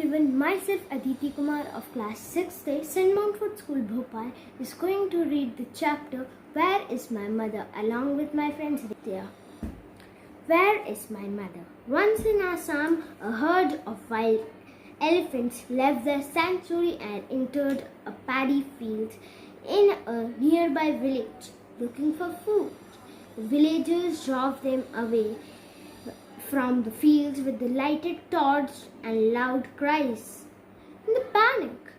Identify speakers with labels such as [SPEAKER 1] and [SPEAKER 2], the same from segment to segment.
[SPEAKER 1] everyone, myself Aditi Kumar of class 6th St. Mountfort School Bhopal is going to read the chapter Where is my mother along with my friends Ritya. Where is my mother? Once in Assam, a herd of wild elephants left their sanctuary and entered a paddy field in a nearby village looking for food. The villagers drove them away from the fields with the lighted torch and loud cries. In the panic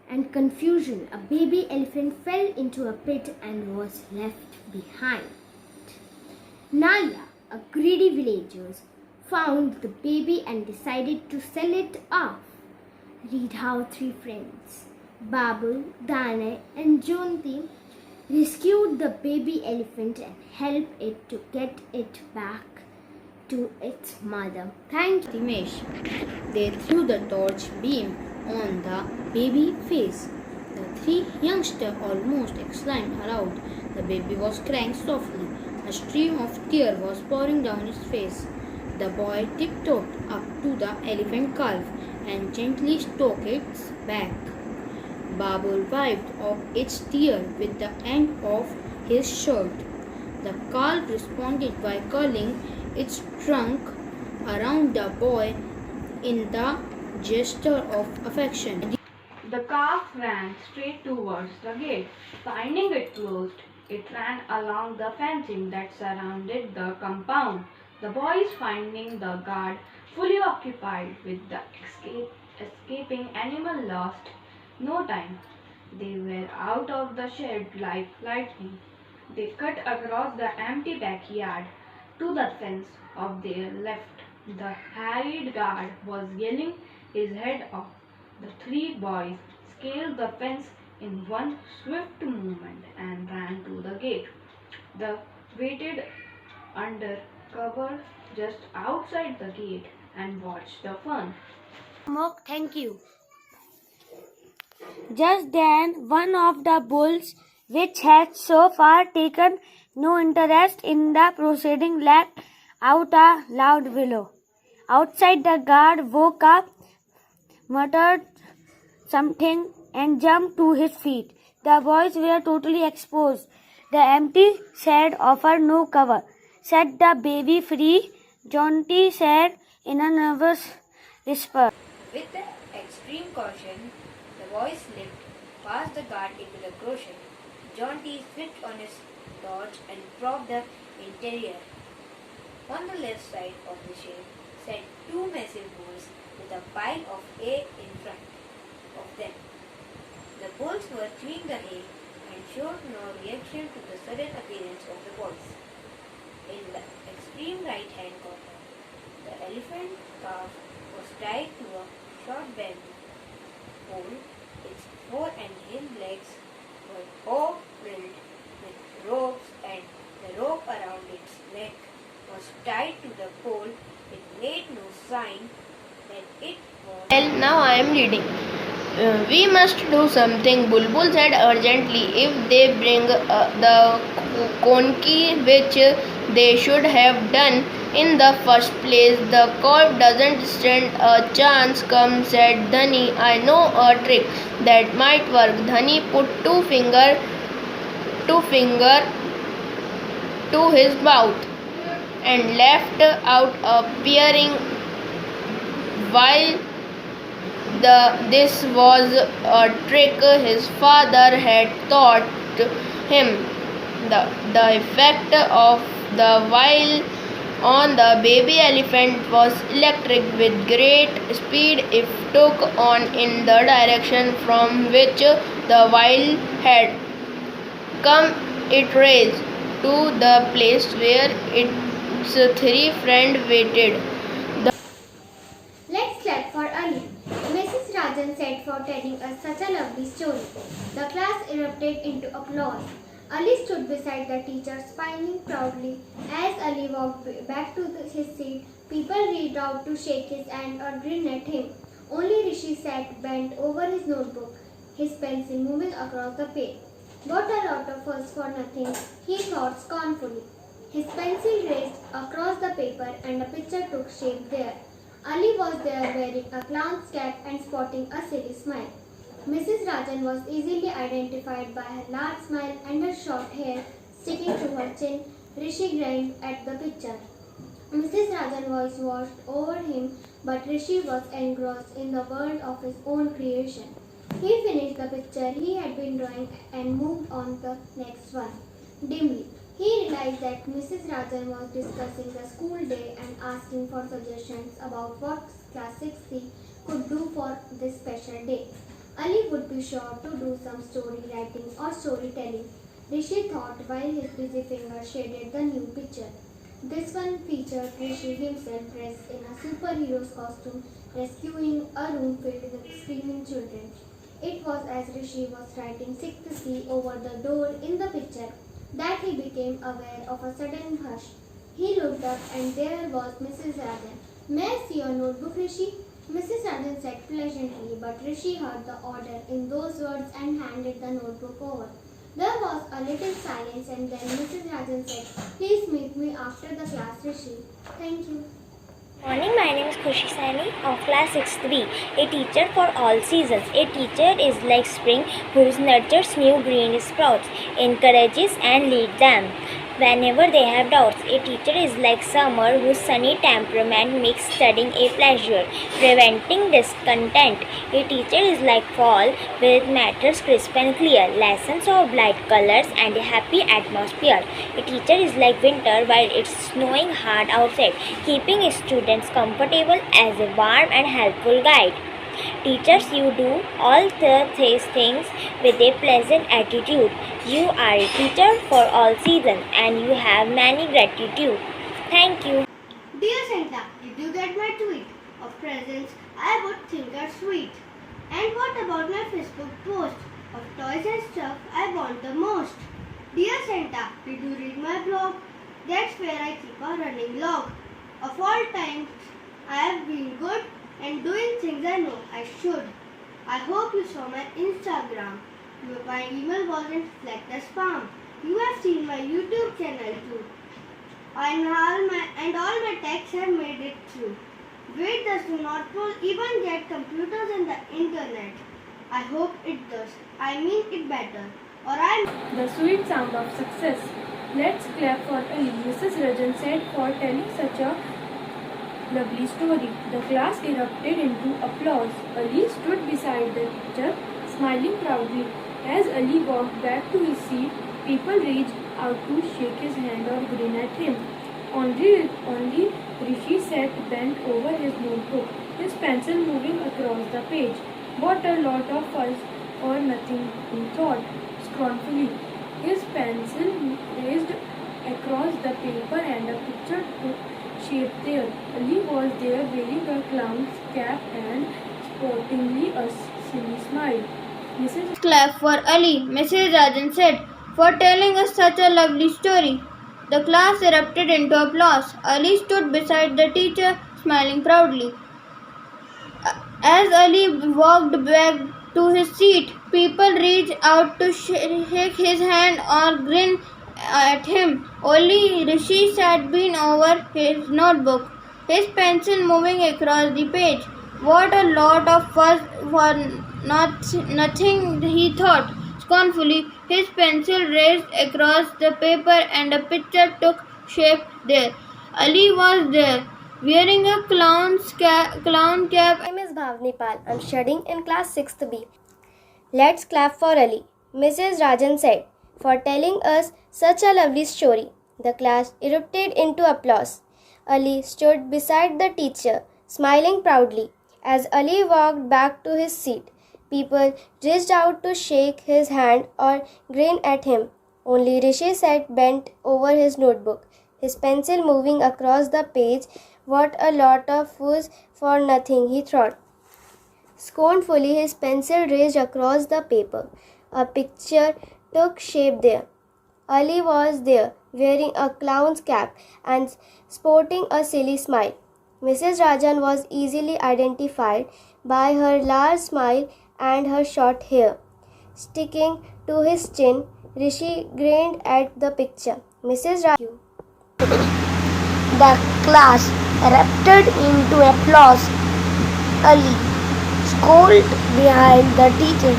[SPEAKER 1] and confusion, a baby elephant fell into a pit and was left behind. Naya, a greedy villager, found the baby and decided to sell it off. Read how three friends, Babu, Dane and Jonti, rescued the baby elephant and helped it to get it back to its mother. Thank you.
[SPEAKER 2] Timesh. They threw the torch beam on the baby face. The three youngsters almost exclaimed aloud. The baby was crying softly. A stream of tears was pouring down his face. The boy tiptoed up to the elephant calf and gently stroked its back. Babur wiped off its tears with the end of his shirt. The calf responded by curling its trunk around the boy in the gesture of affection.
[SPEAKER 3] The calf ran straight towards the gate. Finding it closed, it ran along the fencing that surrounded the compound. The boys, finding the guard fully occupied with the escaping animal, lost no time. They were out of the shed like lightning. They cut across the empty backyard to the fence of their left. The harried guard was yelling his head off. The three boys scaled the fence in one swift movement and ran to the gate. They waited under cover just outside the gate and watched the fun.
[SPEAKER 1] Mok, thank you. Just then, one of the bulls, which had so far taken no interest in the proceeding, let out a loud bellow. Outside, the guard woke up, muttered something, and jumped to his feet. The boys were totally exposed. The empty shed offered no cover. Set the baby free, Jonty said in a nervous whisper.
[SPEAKER 2] With extreme caution, the boys slipped past the guard into the crochet. John T. switched on his torch and probed the interior. On the left side of the shed sat two massive bulls with a pile of hay in front of them. The bulls were chewing the hay and showed no reaction to the sudden appearance of the boys. In the extreme right-hand corner, the elephant calf was tied to a short bamboo pole. Its fore and hind legs were all filled with ropes, and the rope around its neck was tied to the pole. It made no sign that it was.
[SPEAKER 4] Well, now I am reading. We must do something, Bulbul said urgently. If they bring the konki, which they should have done in the first place, the calf doesn't stand a chance. Come, said Dhani. I know a trick that might work. Dhani put two finger to his mouth and left out a peering. While this was a trick his father had taught him. The effect of the while on the baby elephant was electric. With great speed it took on in the direction from which the while had come. It raced to the place where its three friends waited.
[SPEAKER 1] Let's clap for Ali. Mrs. Rajan said for telling us such a lovely story. The class erupted into applause. Ali stood beside the teacher, smiling proudly. As Ali walked back to his seat, people reached out to shake his hand or grin at him. Only Rishi sat bent over his notebook, his pencil moving across the page. What a lot of fuss for nothing, he thought scornfully. His pencil raced across the paper and a picture took shape there. Ali was there wearing a clown's cap and sporting a silly smile. Mrs. Rajan was easily identified by her large smile and her short hair sticking to her chin. Rishi grinned at the picture. Mrs. Rajan was watched over him, but Rishi was engrossed in the world of his own creation. He finished the picture he had been drawing and moved on to the next one. Dimly, he realized that Mrs. Rajan was discussing the school day and asking for suggestions about what class 6C could do for this special day. Ali would be sure to do some story writing or storytelling, Rishi thought while his busy fingers shaded the new picture. This one featured Rishi himself dressed in a superhero's costume rescuing a room filled with screaming children. It was as Rishi was writing 6C over the door in the picture that he became aware of a sudden hush. He looked up and there was Mrs. Rajan. May I see your notebook, Rishi? Mrs. Rajan said pleasantly, but Rishi heard the order in those words and handed the notebook over. There was a little silence and then Mrs. Rajan said, Please meet me after the class, Rishi. Thank you.
[SPEAKER 5] Morning, my name is Khushi Saini of class 6-3, a teacher for all seasons. A teacher is like spring who nurtures new green sprouts, encourages and leads them whenever they have doubts. A teacher is like summer whose sunny temperament makes studying a pleasure, preventing discontent. A teacher is like fall with matters crisp and clear, lessons of bright colors and a happy atmosphere. A teacher is like winter while it's snowing hard outside, keeping students comfortable as a warm and helpful guide. Teachers, you do all these things with a pleasant attitude. You are a teacher for all seasons and you have many gratitude. Thank you.
[SPEAKER 1] Dear Santa, did you get my tweet of presents I would think are sweet? And what about my Facebook post of toys and stuff I want the most? Dear Santa, did you read my blog? That's where I keep a running log of all times I have been good and doing things I know I should. I hope you saw my Instagram. My email wasn't flagged as spam. You have seen my YouTube channel too. And all my texts have made it through. Wait does not even get computers and the internet. I hope it does. I mean it better. Or I'm
[SPEAKER 6] The sweet sound of success. Let's clap for Ali, Mrs. Rajan said, for telling such a lovely story. The class erupted into applause. Ali stood beside the teacher, smiling proudly. As Ali walked back to his seat, people reached out to shake his hand or grin at him. Only Rishi sat bent over his notebook, his pencil moving across the page. What a lot of fuss for nothing, he thought scornfully. His pencil raised across the paper and a picture took shape there. Ali was there wearing a clown's cap and sportingly a silly smile. Mrs.
[SPEAKER 4] Clap for Ali, Mrs. Rajan said, for telling us such a lovely story. The class erupted into applause. Ali stood beside the teacher, smiling proudly. As Ali walked back to his seat, people reached out to shake his hand or grin at him. Only Rishi sat bent over his notebook, his pencil moving across the page. What a lot of fuss for nothing, he thought scornfully. His pencil raised across the paper and a picture took shape there. Ali was there, wearing a clown cap.
[SPEAKER 5] My name is Bhavni Pal. I'm studying in class 6th B. Let's clap for Ali, Mrs. Rajan said, for telling us such a lovely story. The class erupted into applause. Ali stood beside the teacher, smiling proudly. As Ali walked back to his seat, people reached out to shake his hand or grin at him. Only Rishi sat bent over his notebook, his pencil moving across the page. What a lot of fuss for nothing, he thought. Scornfully, his pencil raised across the paper. A picture took shape there. Ali was there, wearing a clown's cap and sporting a silly smile. Mrs. Rajan was easily identified by her large smile and her short hair. Sticking to his chin, Rishi grinned at the picture. Mrs. Rajan.
[SPEAKER 4] The class
[SPEAKER 1] erupted into applause. Ali scolded behind the teacher,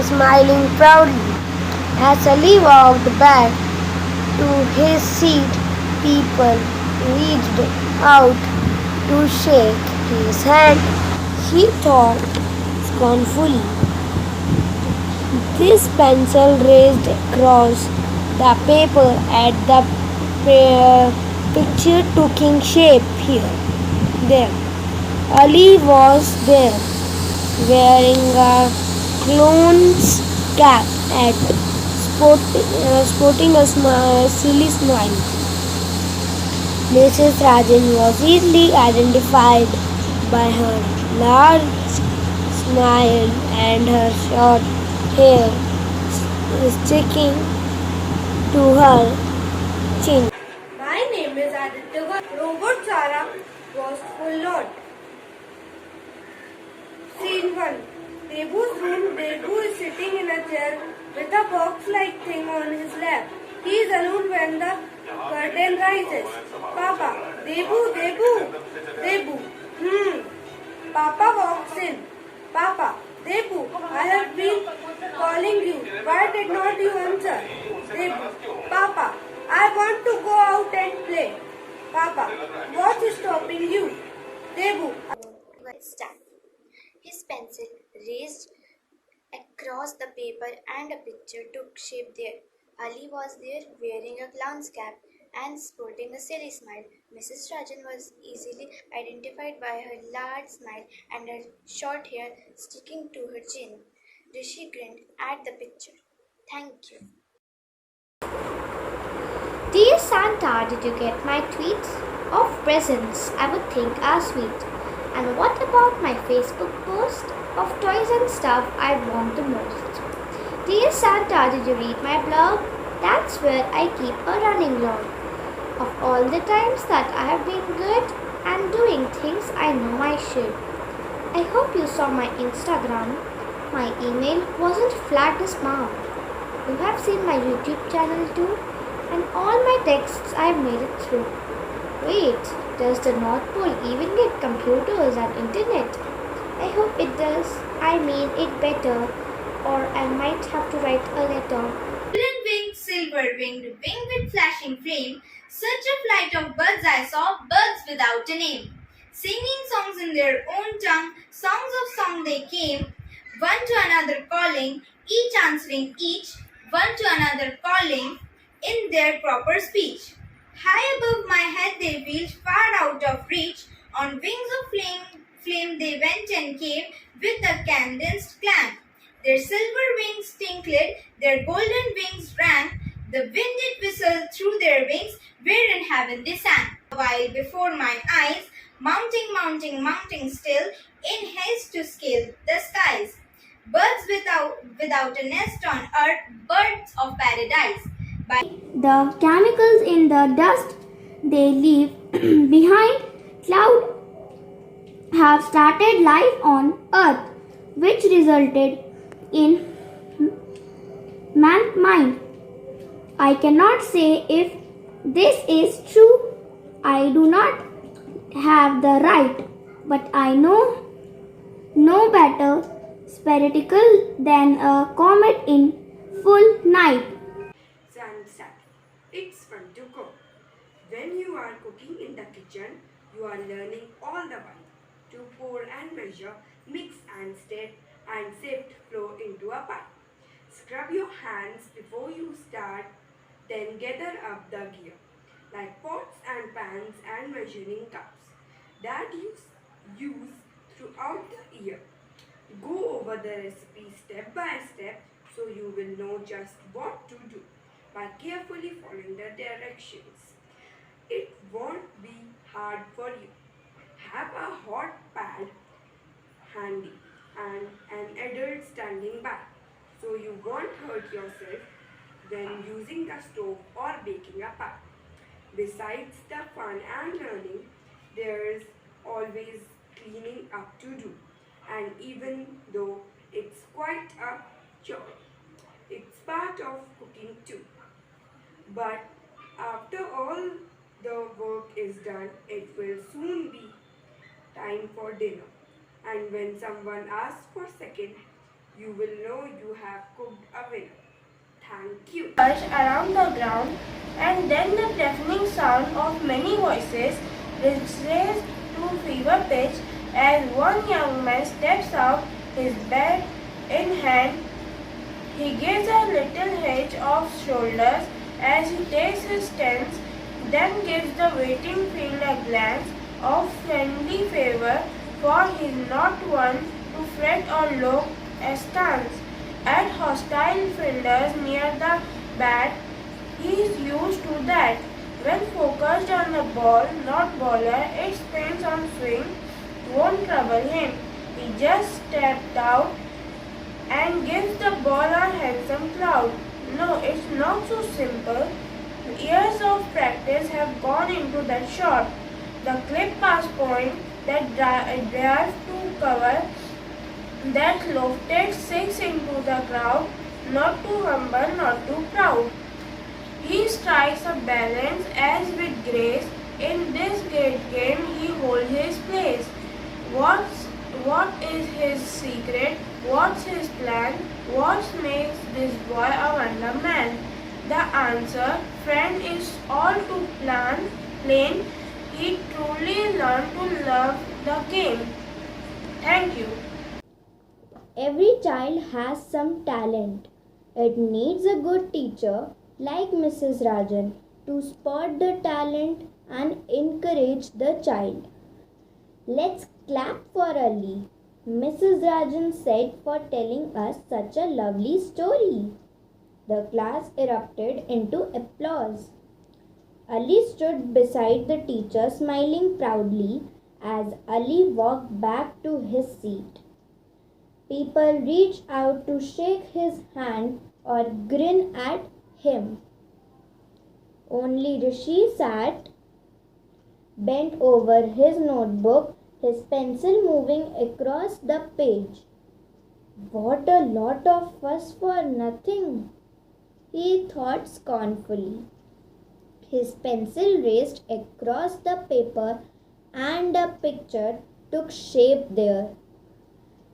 [SPEAKER 1] smiling proudly. As Ali walked back to his seat, people reached out to shake his hand. He thought scornfully, this pencil raised across the paper at the picture taking shape here. There. Ali was there, wearing a clown's cap and sporting a silly smile. Mrs. Rajan was easily identified by her large smile and her short hair sticking to her chin.
[SPEAKER 7] My name is Aditya. Robot Sara was full on. Scene 1. Debu's room. Debu is sitting in a chair with a box-like thing on his lap. He is alone when the curtain rises. Papa. Debu. Papa walks in. Papa. Debu, I have been calling you. Why did not you answer? Debu. Papa, I want to go out and play. Papa, what is stopping you? Debu.
[SPEAKER 5] Stand. His pencil raised across the paper and a picture took shape there. Ali was there wearing a clown's cap and sporting a silly smile. Mrs. Rajan was easily identified by her large smile and her short hair sticking to her chin. Rishi grinned at the picture. Thank you.
[SPEAKER 1] Dear Santa, did you get my tweets? Of presents I would think are sweet. And what about my Facebook post of toys and stuff I want the most? Dear Santa, did you read my blog? That's where I keep a running log of all the times that I have been good and doing things I know I should. I hope you saw my Instagram. My email wasn't flat as mom. You have seen my YouTube channel too, and all my texts I've made it through. Wait, does the North Pole even get computers and internet? I hope it does. I mean it better, or I might have to write a letter.
[SPEAKER 2] Golden winged, silver winged, wing with flashing flame, such a flight of birds I saw, birds without a name. Singing songs in their own tongue, songs of song they came, one to another calling, each answering each, one to another calling, in their proper speech. High above my head they wheeled, far out of reach, on wings of flame they went and came, with a cadenced clang. Their silver wings tinkled, their golden wings rang, the wind did whistle through their wings, where in heaven they sang. A while before mine eyes, mounting still, in haste to scale the skies. Birds without a nest on earth, birds of paradise.
[SPEAKER 1] The chemicals in the dust they leave behind cloud have started life on earth, which resulted in mankind. I cannot say if this is true. I do not have the right, but I know no better spectacle than a comet in full night.
[SPEAKER 6] Sunset. It's fun to cook. When you are cooking in the kitchen, you are learning all the while to pour and measure, mix and stir and sift flour into a pot. Scrub your hands before you start, then gather up the gear, like pots and pans and measuring cups that you use throughout the year. Go over the recipe step by step so you will know just what to do by carefully following the directions. It won't be hard for you. Have a hot pad handy and an adult standing by so you won't hurt yourself when using the stove or baking a pie. Besides the fun and learning, there's always cleaning up to do. And even though it's quite a chore, it's part of cooking too. But after all the work
[SPEAKER 7] is done, it will soon be time for dinner. And when someone asks for second, you will know you have cooked a winner. Thank you.
[SPEAKER 6] Hush around the ground, and then the deafening sound of many voices rises to fever pitch as one young man steps out, his bag in hand. He gives a little hedge of shoulders as he takes his stance, then gives the waiting field a glance of friendly favor, for he is not one to fret or look askance at hostile fielders near the bat. He is used to that. When focused on the ball, not bowler, its spins on swing won't trouble him. He just stepped out and gives the ball a handsome cloud. No, it's not so simple. Years of practice have gone into that shot. The clip pass point, that drive to cover, that lofted six into the crowd, not too humble, not too proud. He strikes a balance as with grace. In this great game, he holds his place. What is his secret? What's his plan? What makes this boy a wonder man? The answer, friend, is all too plain. He truly learned to love the game. Thank you.
[SPEAKER 1] Every child has some talent. It needs a good teacher like Mrs. Rajan to spot the talent and encourage the child. Let's clap for Ali, Mrs. Rajan said, for telling us such a lovely story. The class erupted into applause. Ali stood beside the teacher, smiling proudly as Ali walked back to his seat. People reached out to shake his hand or grin at him. Only Rishi sat bent over his notebook, his pencil moving across the page. What a lot of fuss for nothing, he thought scornfully. His pencil raced across the paper and a picture took shape there.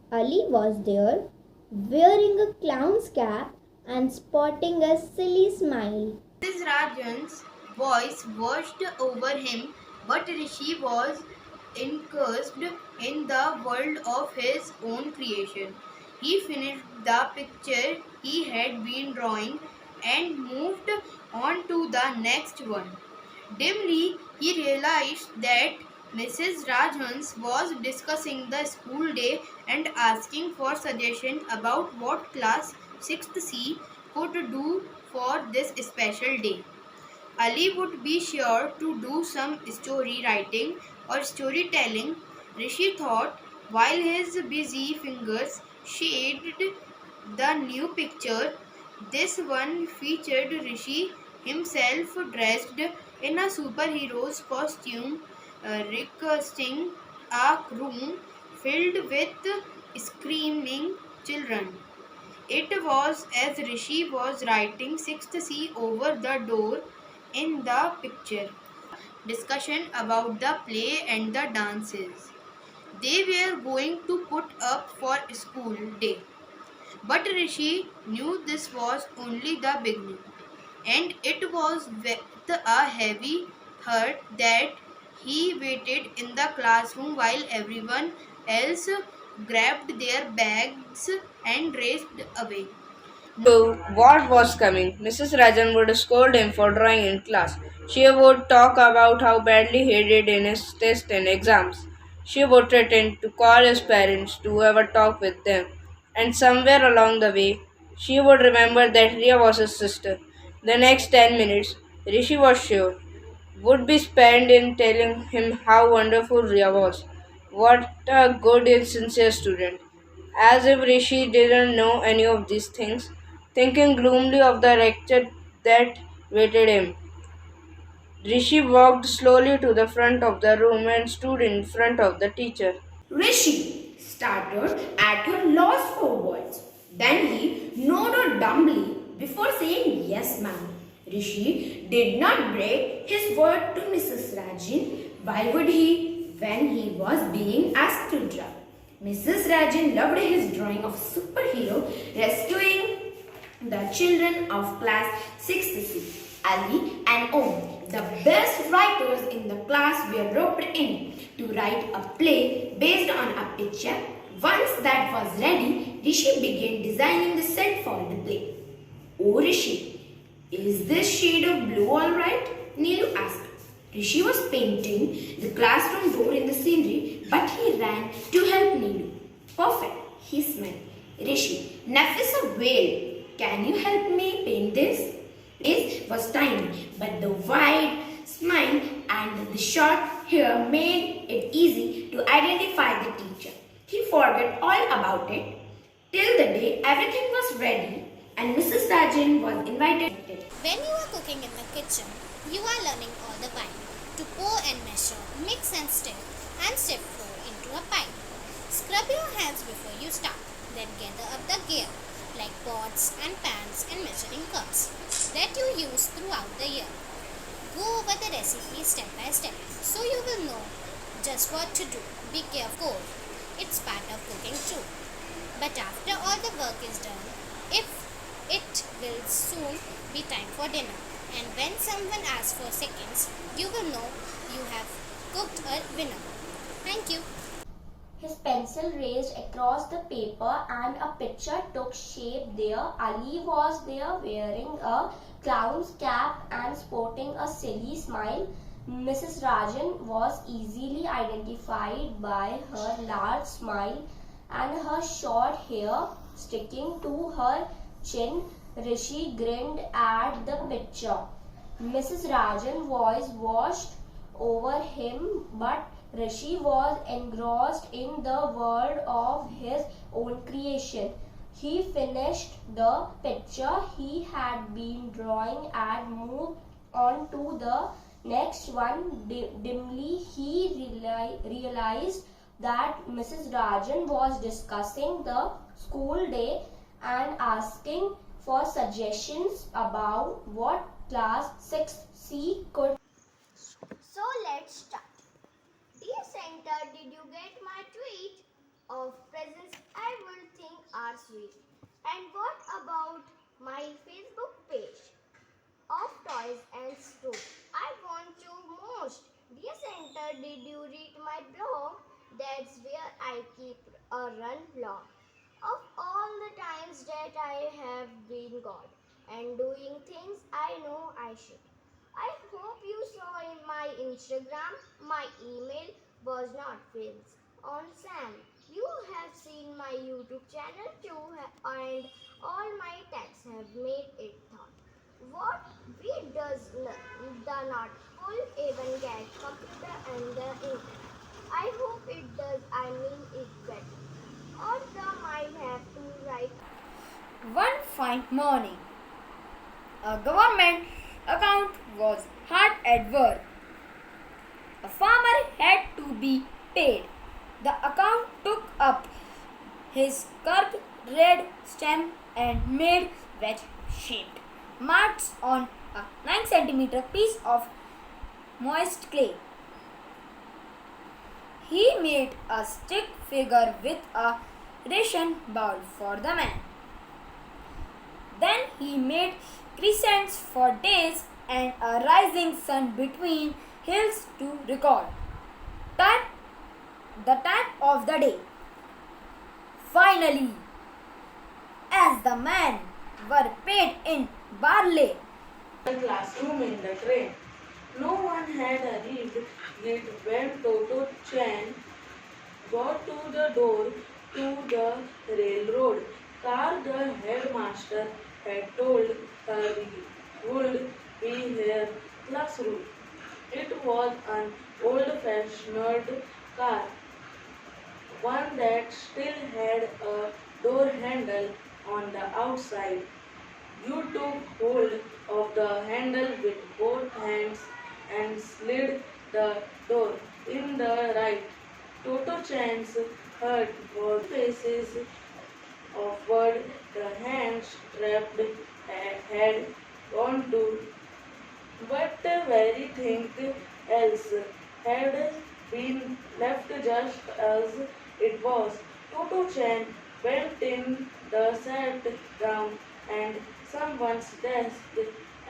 [SPEAKER 1] Ali was there, wearing a clown's cap and sporting a silly smile.
[SPEAKER 4] Mrs. Rajan's voice washed over him, but Rishi was engrossed in the world of his own creation. He finished the picture he had been drawing and moved on to the next one. Dimly, he realized that Mrs. Rajhans was discussing the school day and asking for suggestions about what class 6th C could do for this special day. Ali would be sure to do some story writing or storytelling, Rishi thought, while his busy fingers shaded the new picture. This one featured Rishi himself dressed in a superhero's costume, requesting a room filled with screaming children. It was as Rishi was writing 6th C over the door in the picture. Discussion about the play and the dances they were going to put up for school day. But Rishi knew this was only the beginning, and it was with a heavy heart that he waited in the classroom while everyone else grabbed their bags and raced away.
[SPEAKER 8] So, what was coming? Mrs. Rajan would scold him for drawing in class. She would talk about how badly he did in his tests and exams. She would threaten to call his parents to ever talk with them. And somewhere along the way, she would remember that Ria was his sister. The next 10 minutes, Rishi was sure, would be spent in telling him how wonderful Ria was. What a good and sincere student. As if Rishi didn't know any of these things, thinking gloomily of the lecture that waited him. Rishi walked slowly to the front of the room and stood in front of the teacher.
[SPEAKER 9] Rishi started at a loss for words. Then he nodded dumbly before saying yes, ma'am. Rishi did not break his word to Mrs. Rajan. Why would he when he was being asked to draw? Mrs. Rajan loved his drawing of superhero rescuing the children of class 6th C. Ali and Om, the best writers in the class, were roped in to write a play based on a picture. Once that was ready, Rishi began designing the set for the play. Oh Rishi, is this shade of blue alright? Neelu asked. Rishi was painting the classroom door in the scenery, but he ran to help Neelu. Perfect, he smiled. Rishi, Nafisa wailed. Can you help me paint this? It was tiny, but the wide smile and the short hair made it easy to identify the teacher. He forgot all about it till the day everything was ready and Mrs. Rajan was invited.
[SPEAKER 10] When you are cooking in the kitchen, you are learning all the time to pour and measure, mix and stir flour into a pie. Scrub your hands before you start, then gather up the gear like pots and pans and measuring cups that you use throughout the year. Go over the recipe step by step so you will know just what to do. Be careful, it's part of cooking too. But after all the work is done, it will soon be time for dinner. And when someone asks for seconds, you will know you have cooked a winner. Thank you.
[SPEAKER 5] His pencil raced across the paper and a picture took shape there. Ali was there wearing a clown's cap and sporting a silly smile. Mrs. Rajan was easily identified by her large smile and her short hair sticking to her chin. Rishi grinned at the picture. Mrs. Rajan's voice washed over him, but Rishi was engrossed in the world of his own creation. He finished the picture he had been drawing and moved on to the next one. Dimly, he realized that Mrs. Rajan was discussing the school day and asking for suggestions about what class 6C could.
[SPEAKER 1] So let's start. Dear Center, did you get my tweet of presents I will think are sweet? And what about my Facebook page of toys and fruit? I want you most. Dear Center, did you read my blog? That's where I keep a run log of all the times that I have been gone and doing things I know I should. I hope you saw in my Instagram, my email was not Prince on Sam. You have seen my YouTube channel too and all my tags have made it thought. What we does the not full even get computer and the internet. I hope it does, I mean it better. Or the might have to write.
[SPEAKER 2] One fine morning, a government account was hard at work. A farmer had to be paid. The account took up his carved red stem and made wedge-shaped marks on a 9 cm piece of moist clay. He made a stick figure with a ration bowl for the man. Then he made crescents for days and a rising sun between hills to record the time of the day. Finally, as the men were paid in barley,
[SPEAKER 11] the classroom in the train. No one had hurried it when Toto Chan got to the door to the railroad car. The headmaster had told her he would be her classroom. It was an old-fashioned car, one that still had a door handle on the outside. You took hold of the handle with both hands and slid the door in the right. Toto Chan's head was faces upward, the hands strapped had gone to but very thing else had been left just as it was. Toto Chan went in the sat down and someone's desk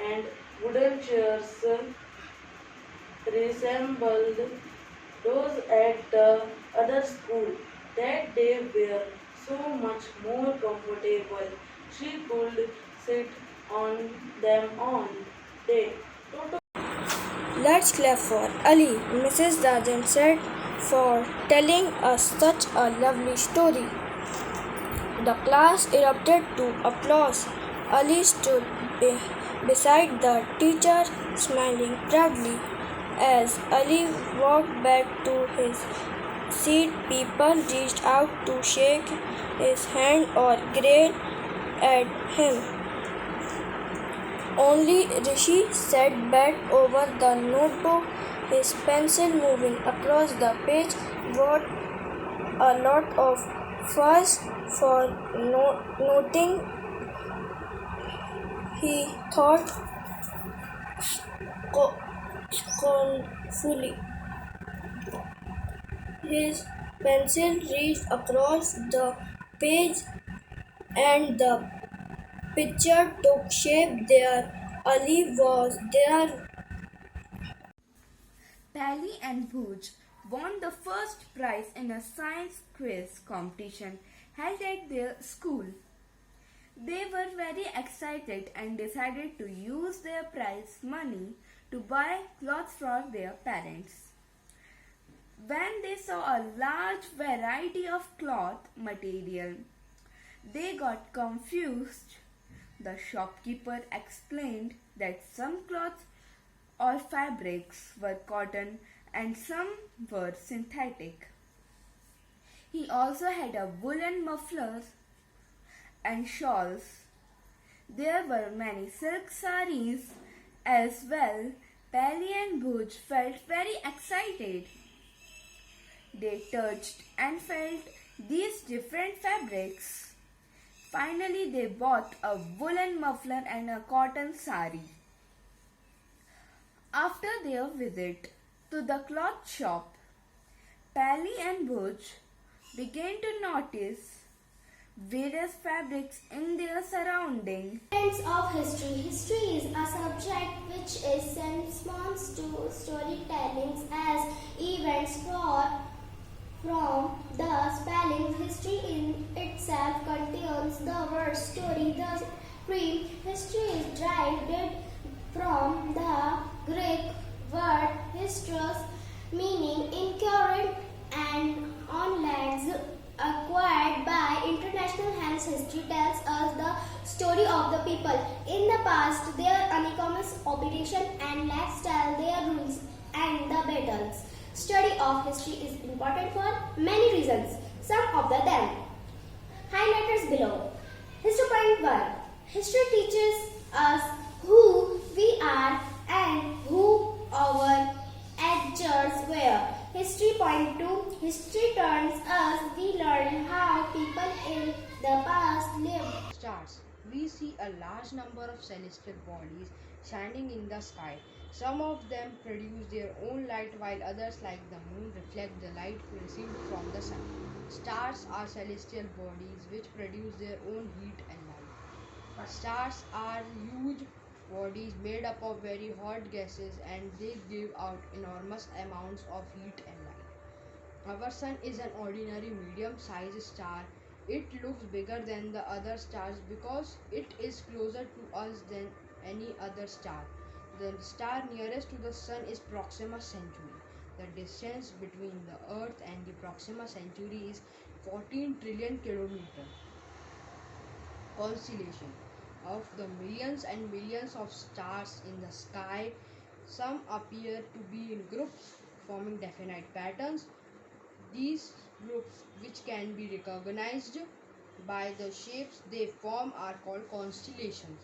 [SPEAKER 11] and wooden chairs resembled those at the other school. That they were so much more comfortable. She could sit on them all day. Toto
[SPEAKER 6] Let's clap for Ali, Mrs. Rajan said, for telling us such a lovely story. The class erupted to applause. Ali stood beside the teacher, smiling proudly. As Ali walked back to his seat, people reached out to shake his hand or grin at him. Only Rishi sat bent over the notebook, his pencil moving across the page, brought a lot of fuss for noting. He thought scornfully. His pencil reached across the page and the picture took shape there. Ali was there.
[SPEAKER 12] Pally and Bhuj won the first prize in a science quiz competition held at their school. They were very excited and decided to use their prize money to buy clothes for their parents. When they saw a large variety of cloth material, they got confused. The shopkeeper explained that some cloths or fabrics were cotton and some were synthetic. He also had a woolen mufflers and shawls. There were many silk saris as well. Pally and Bhuj felt very excited. They touched and felt these different fabrics. Finally, they bought a woolen muffler and a cotton sari. After their visit to the cloth shop, Pally and Bhuj began to notice various fabrics in their surroundings.
[SPEAKER 1] Friends of history. History is a subject which is responds to storytellings as events from the spelling. History in itself contains the word story. The cream history is derived from the Greek word histros, meaning incurrent and on lands acquired by international. Hence, history tells us the story of the people in the past, their uneconomous operation and lifestyle, their rules and the battles. Study of history is important for many reasons. Some of them highlighters below. History point 1. History teaches us who we are and who our ancestors were. History point 2. History turns us, we learn how people in the past lived.
[SPEAKER 13] Stars. We see a large number of celestial bodies shining in the sky. Some of them produce their own light while others, like the moon, reflect the light received from the sun. Stars are celestial bodies which produce their own heat and light. Stars are huge bodies made up of very hot gases and they give out enormous amounts of heat and light. Our sun is an ordinary medium-sized star. It looks bigger than the other stars because it is closer to us than any other star. The star nearest to the sun is Proxima Centauri. The distance between the Earth and the Proxima Centauri is 14 trillion kilometers. Constellation. Of the millions and millions of stars in the sky, some appear to be in groups forming definite patterns. These groups, which can be recognized by the shapes they form, are called constellations.